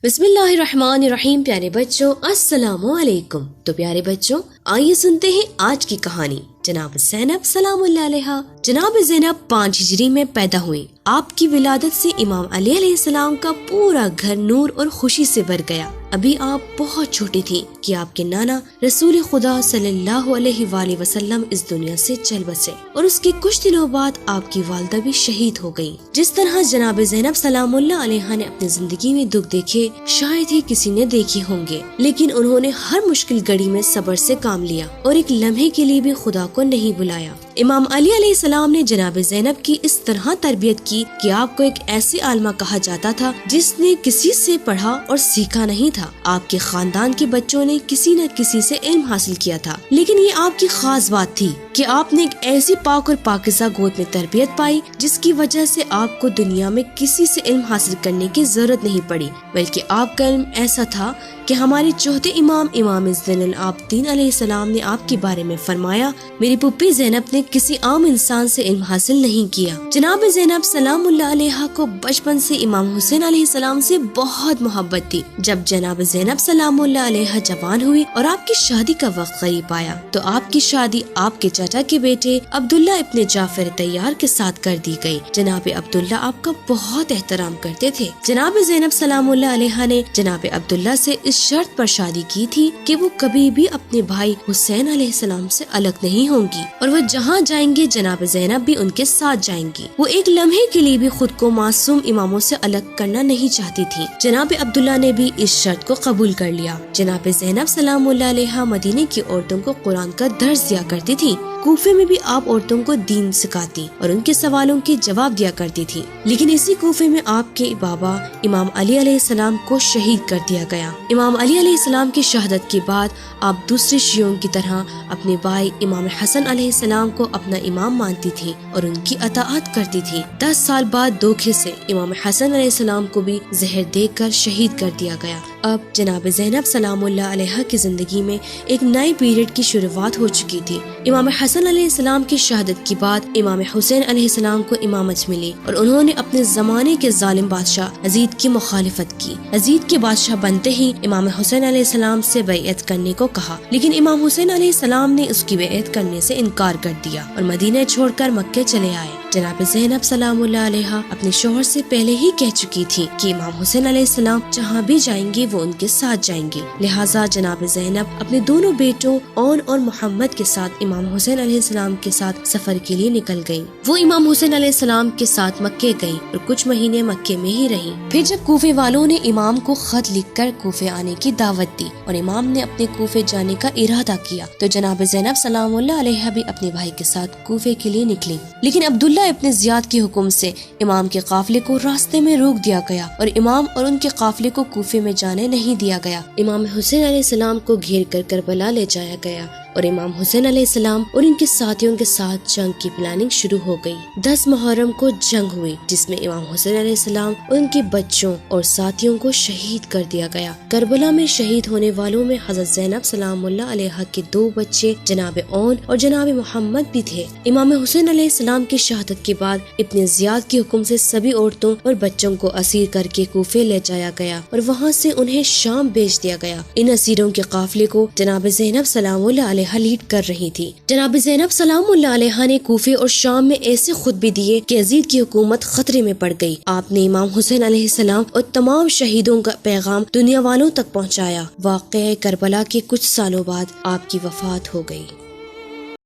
بسم اللہ الرحمن الرحیم۔ پیارے بچوں السلام علیکم۔ تو پیارے بچوں آئیے سنتے ہیں آج کی کہانی۔ جناب زینب سلام اللہ علیہا۔ جناب زینب 5 ہجری میں پیدا ہوئی۔ آپ کی ولادت سے امام علی علیہ السلام کا پورا گھر نور اور خوشی سے بھر گیا۔ ابھی آپ بہت چھوٹی تھی کہ آپ کے نانا رسول خدا صلی اللہ علیہ وآلہ وسلم اس دنیا سے چل بسے اور اس کے کچھ دنوں بعد آپ کی والدہ بھی شہید ہو گئی۔ جس طرح جناب زینب سلام اللہ علیہا نے اپنی زندگی میں دکھ دیکھے شاید ہی کسی نے دیکھے ہوں گے، لیکن انہوں نے ہر مشکل گھڑی میں صبر سے کام لیا اور ایک لمحے کے لیے بھی خدا کو نہیں بلایا۔ امام علی علیہ السلام نے جناب زینب کی اس طرح تربیت کی کہ آپ کو ایک ایسی عالمہ کہا جاتا تھا جس نے کسی سے پڑھا اور سیکھا نہیں تھا۔ آپ کے خاندان کے بچوں نے کسی نہ کسی سے علم حاصل کیا تھا، لیکن یہ آپ کی خاص بات تھی کہ آپ نے ایک ایسی پاک اور پاکیزہ گود میں تربیت پائی جس کی وجہ سے آپ کو دنیا میں کسی سے علم حاصل کرنے کی ضرورت نہیں پڑی، بلکہ آپ کا علم ایسا تھا کہ ہمارے چوتھے امام زین العابدین علیہ السلام نے آپ کے بارے میں فرمایا، میری پھپھی زینب نے کسی عام انسان سے علم حاصل نہیں کیا۔ جناب زینب سلام اللہ علیہا کو بچپن سے امام حسین علیہ السلام سے بہت محبت تھی۔ جب جناب زینب سلام اللہ علیہا جوان ہوئی اور آپ کی شادی کا وقت قریب آیا تو آپ کی شادی آپ کے چچا کے بیٹے عبداللہ ابن جعفر طیار کے ساتھ کر دی گئی۔ جناب عبداللہ آپ کا بہت احترام کرتے تھے۔ جناب زینب سلام اللہ علیہا نے جناب عبداللہ سے اس شرط پر شادی کی تھی کہ وہ کبھی بھی اپنے بھائی حسین علیہ السلام سے الگ نہیں ہوں گی اور وہ جہاں جائیں گے جناب زینب بھی ان کے ساتھ جائیں گی۔ وہ ایک لمحے کے لیے بھی خود کو معصوم اماموں سے الگ کرنا نہیں چاہتی تھی۔ جناب عبداللہ نے بھی اس شرط کو قبول کر لیا۔ جناب زینب سلام اللہ علیہا مدینے کی عورتوں کو قرآن کا درس دیا کرتی تھی۔ کوفے میں بھی آپ عورتوں کو دین سکھاتی اور ان کے سوالوں کے جواب دیا کرتی تھی، لیکن اسی کوفے میں آپ کے بابا امام علی علیہ السلام کو شہید کر دیا گیا۔ امام علی علیہ السلام کی شہادت کے بعد آپ دوسرے شیعوں کی طرح اپنے بھائی امام حسن علیہ السلام کو اپنا امام مانتی تھی اور ان کی اطاعت کرتی تھی۔ 10 سال بعد دھوکے سے امام حسن علیہ السلام کو بھی زہر دے کر شہید کر دیا گیا۔ اب جناب زینب سلام اللہ علیہا کی زندگی میں ایک نئی پیریڈ کی شروعات ہو چکی تھی۔ امام حسن علیہ السلام کی شہادت کے بعد امام حسین علیہ السلام کو امامت ملی اور انہوں نے اپنے زمانے کے ظالم بادشاہ یزید کی مخالفت کی۔ یزید کے بادشاہ بنتے ہی امام حسین علیہ السلام سے بیعت کرنے کو کہا، لیکن امام حسین علیہ السلام نے اس کی بیعت کرنے سے انکار کر دیا اور مدینہ چھوڑ کر مکے چلے آئے۔ جناب زینب سلام اللہ علیہا اپنے شوہر سے پہلے ہی کہہ چکی تھی کہ امام حسین علیہ السلام جہاں بھی جائیں گے وہ ان کے ساتھ جائیں گے، لہٰذا جناب زینب اپنے دونوں بیٹوں اون اور محمد کے ساتھ امام حسین علیہ السلام کے ساتھ سفر کے لیے نکل گئیں۔ وہ امام حسین علیہ السلام کے ساتھ مکے گئیں اور کچھ مہینے مکے میں ہی رہیں۔ پھر جب کوفے والوں نے امام کو خط لکھ کر کوفے آنے کی دعوت دی اور امام نے اپنے کوفے جانے کا ارادہ کیا تو جناب زینب سلام اللہ علیہا بھی اپنے بھائی کے ساتھ کوفے کے لیے نکلی، لیکن عبداللہ ابن زیاد کے حکم سے امام کے قافلے کو راستے میں روک دیا گیا اور امام اور ان کے قافلے کو کوفے میں جانے نہیں دیا گیا۔ امام حسین علیہ السلام کو گھیر کر کربلا لے جایا گیا اور امام حسین علیہ السلام اور ان کے ساتھیوں کے ساتھ جنگ کی پلاننگ شروع ہو گئی۔ 10 محرم کو جنگ ہوئی جس میں امام حسین علیہ السلام اور ان کے بچوں اور ساتھیوں کو شہید کر دیا گیا۔ کربلا میں شہید ہونے والوں میں حضرت زینب سلام اللہ علیہا کے 2 بچے جناب اون اور جناب محمد بھی تھے۔ امام حسین علیہ السلام کی شہادت کے بعد ابن زیاد کے حکم سے سبھی عورتوں اور بچوں کو اسیر کر کے کوفے لے جایا گیا اور وہاں سے انہیں شام بھیج دیا گیا۔ ان اسیروں کے قافلے کو جناب زینب سلام اللہ علیہا لیڈ کر رہی تھی۔ جناب زینب سلام اللہ علیہا نے کوفے اور شام میں ایسے خطبے دیے کہ یزید کی حکومت خطرے میں پڑ گئی۔ آپ نے امام حسین علیہ السلام اور تمام شہیدوں کا پیغام دنیا والوں تک پہنچایا۔ واقعہ کربلا کے کچھ سالوں بعد آپ کی وفات ہو گئی۔